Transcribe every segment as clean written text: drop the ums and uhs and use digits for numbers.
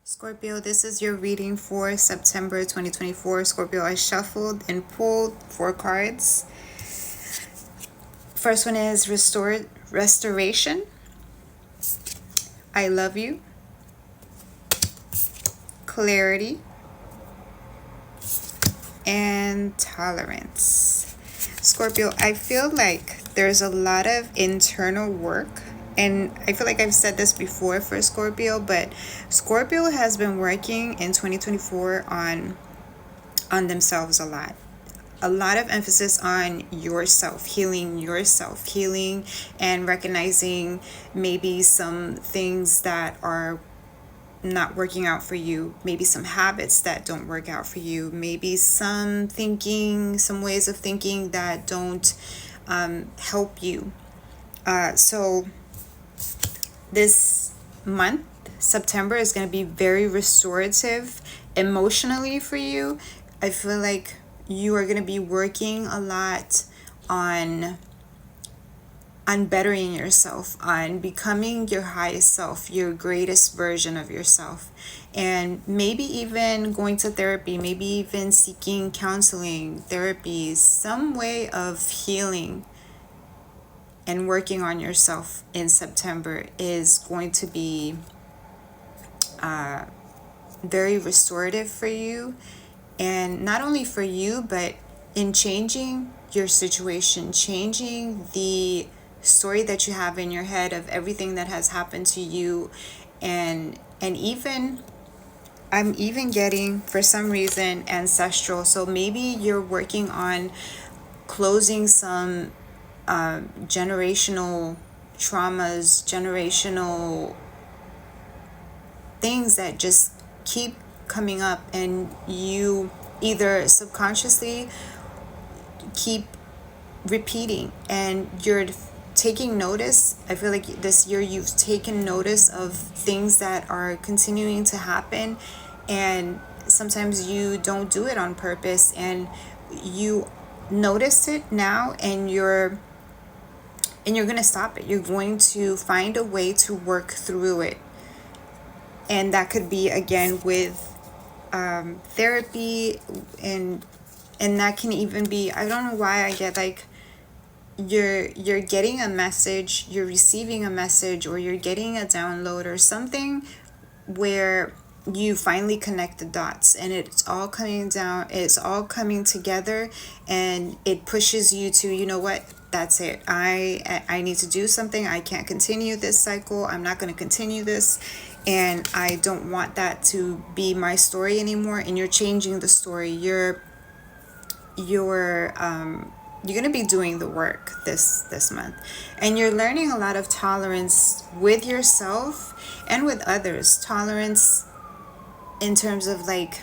Scorpio, this is your reading for September 2024. Scorpio, I shuffled and pulled 4 cards. First one is restoration. I love you. Clarity. And tolerance. Scorpio, I feel like there's a lot of internal work. And I feel like I've said this before for Scorpio, but Scorpio has been working in 2024 on themselves a lot. A lot of emphasis on yourself, healing and recognizing maybe some things that are not working out for you, maybe some habits that don't work out for you, maybe some ways of thinking that don't help you. So this month, September, is going to be very restorative emotionally for you. I feel like you are going to be working a lot on bettering yourself, on becoming your highest self, your greatest version of yourself, and maybe even going to therapy, maybe even seeking counseling, therapy, some way of healing and working on yourself in September is going to be very restorative for you. And not only for you, but in changing your situation, changing the story that you have in your head of everything that has happened to you. And even I'm even getting, for some reason, ancestral. So maybe you're working on closing some generational traumas, generational things that just keep coming up, and you either subconsciously keep repeating, and you're taking notice. I feel like this year you've taken notice of things that are continuing to happen, and sometimes you don't do it on purpose, and you notice it now, and you're going to stop it. You're going to find a way to work through it. And that could be, again, with therapy, and that can even be, I don't know why I get like you're getting a message, you're receiving a message, or you're getting a download or something where you finally connect the dots, and it's all coming together, and it pushes you to, you know what, that's it. I need to do something. I can't continue this cycle. I'm not going to continue this, and I don't want that to be my story anymore. And you're changing the story. You're going to be doing the work this month, and you're learning a lot of tolerance with yourself and with others. Tolerance in terms of like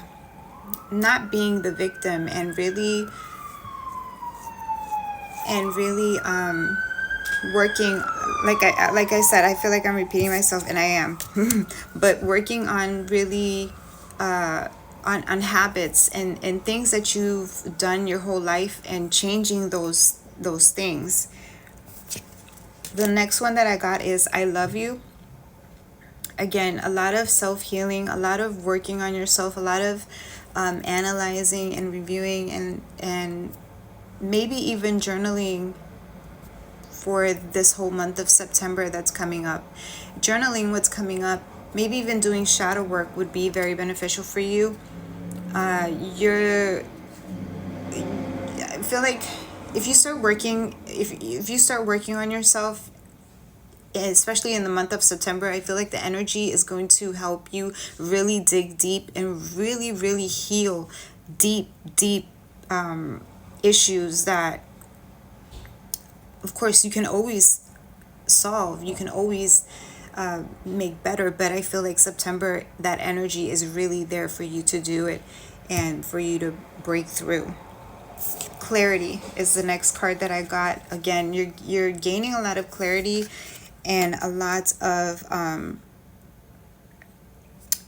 not being the victim, and really working, like I said, I feel like I'm repeating myself, and I am, but working on really on habits and things that you've done your whole life, and changing those things. The next one that I got is I love you. Again, a lot of self-healing, a lot of working on yourself, a lot of analyzing and reviewing, and maybe even journaling for this whole month of September that's coming up. Journaling what's coming up, maybe even doing shadow work would be very beneficial for you. I feel like if you start working on yourself, especially in the month of September, I feel like the energy is going to help you really dig deep and really, really heal deep issues that, of course, you can always solve. You can always make better. But I feel like September, that energy is really there for you to do it and for you to break through. Clarity is the next card that I got. Again, you're gaining a lot of clarity and a lot of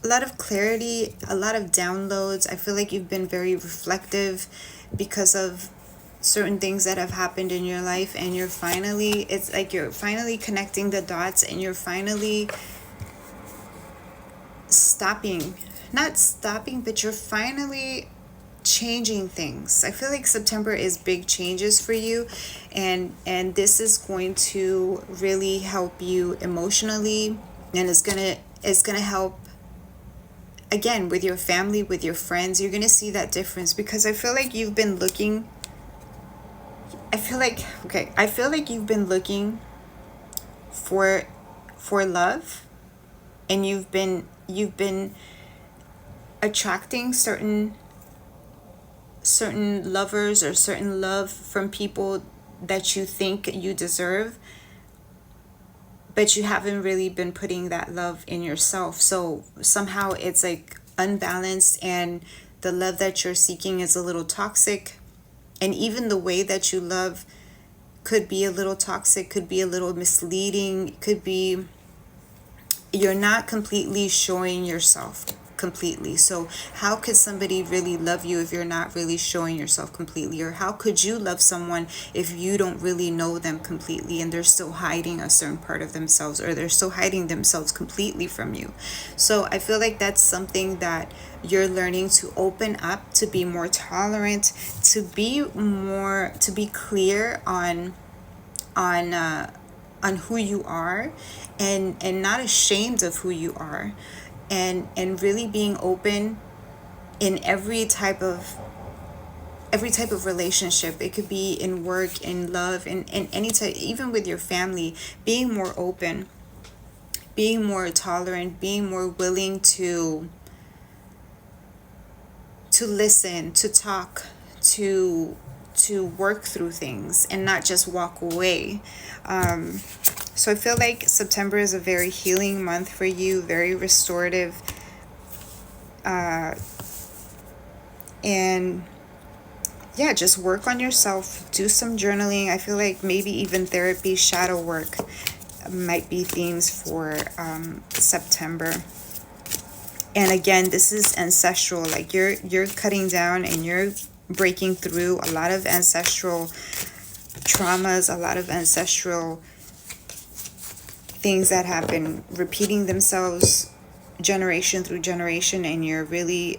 downloads. I feel like you've been very reflective because of certain things that have happened in your life, and you're finally connecting the dots, and you're finally stopping, not stopping, but you're finally changing things. I feel like September is big changes for you, and this is going to really help you emotionally, and it's gonna help again with your family, with your friends. You're gonna see that difference because I feel like you've been looking. I feel like you've been looking for love, and you've been attracting certain lovers or certain love from people that you think you deserve, but you haven't really been putting that love in yourself. So somehow it's like unbalanced, and the love that you're seeking is a little toxic. And even the way that you love could be a little toxic, could be a little misleading, could be you're not completely showing yourself completely. So how could somebody really love you if you're not really showing yourself completely? Or how could you love someone if you don't really know them completely and they're still hiding a certain part of themselves, or they're still hiding themselves completely from you? So I feel like that's something that you're learning to open up, to be more tolerant, to be clear on who you are, and not ashamed of who you are, and really being open in every type of relationship. It could be in work, in love, in any type, even with your family. Being more open, being more tolerant, being more willing to listen, to talk, to work through things, and not just walk away. So I feel like September is a very healing month for you, very restorative. And yeah, just work on yourself, do some journaling. I feel like maybe even therapy, shadow work might be themes for September. And again, this is ancestral. Like you're cutting down and you're breaking through a lot of ancestral traumas, a lot of ancestral things that have been repeating themselves generation through generation, and you're really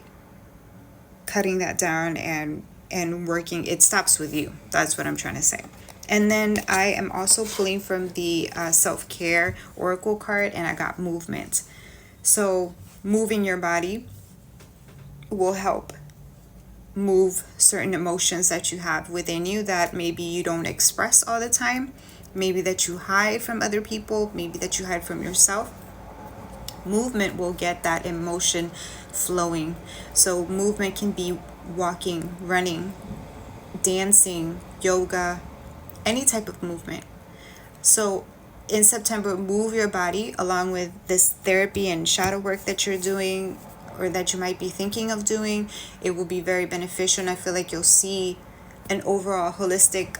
cutting that down and working. It stops with you. That's what I'm trying to say. And then I am also pulling from the self-care oracle card, and I got movement. So moving your body will help move certain emotions that you have within you that maybe you don't express all the time, maybe that you hide from other people, maybe that you hide from yourself. Movement will get that emotion flowing. So movement can be walking, running, dancing, yoga, any type of movement. So in September, move your body along with this therapy and shadow work that you're doing, or that you might be thinking of doing. It will be very beneficial, and I feel like you'll see an overall holistic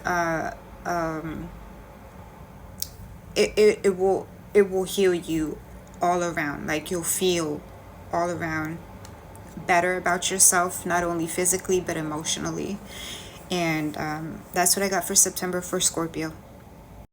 it will heal you all around. Like you'll feel all around better about yourself, not only physically but emotionally. And that's what I got for September for Scorpio.